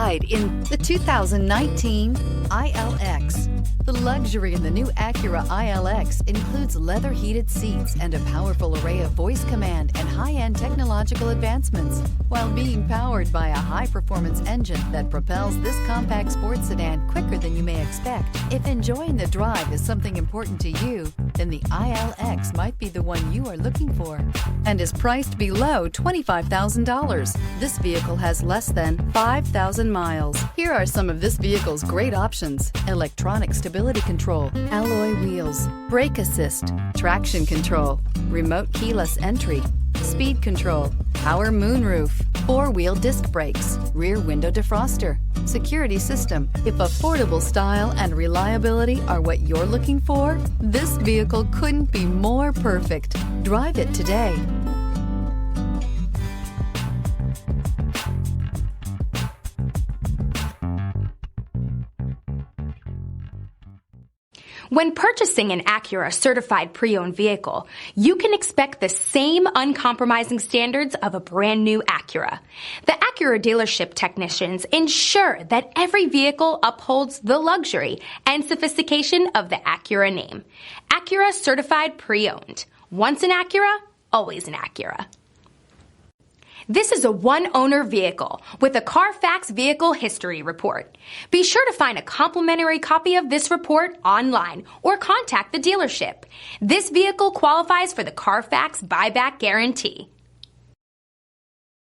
ride in the 2019 ILX. The luxury in the new Acura ILX includes leather-heated seats and a powerful array of voice command and high-end technological advancements, while being powered by a high-performance engine that propels this compact sports sedan quicker than you may expect. If enjoying the drive is something important to you, then the ILX might be the one you are looking for, and is priced below $25,000. This vehicle has less than 5,000 miles. Here are some of this vehicle's great options: electronic stability control, alloy wheels, brake assist, traction control, remote keyless entry, speed control, power moonroof, four-wheel disc brakes, rear window defroster, security system. If affordable style and reliability are what you're looking for, this vehicle couldn't be more perfect. Drive it today. When purchasing an Acura certified pre-owned vehicle, you can expect the same uncompromising standards of a brand new Acura. The Acura dealership technicians ensure that every vehicle upholds the luxury and sophistication of the Acura name. Acura certified pre-owned. Once an Acura, always an Acura. This is a one-owner vehicle with a Carfax Vehicle History Report. Be sure to find a complimentary copy of this report online or contact the dealership. This vehicle qualifies for the Carfax Buyback Guarantee.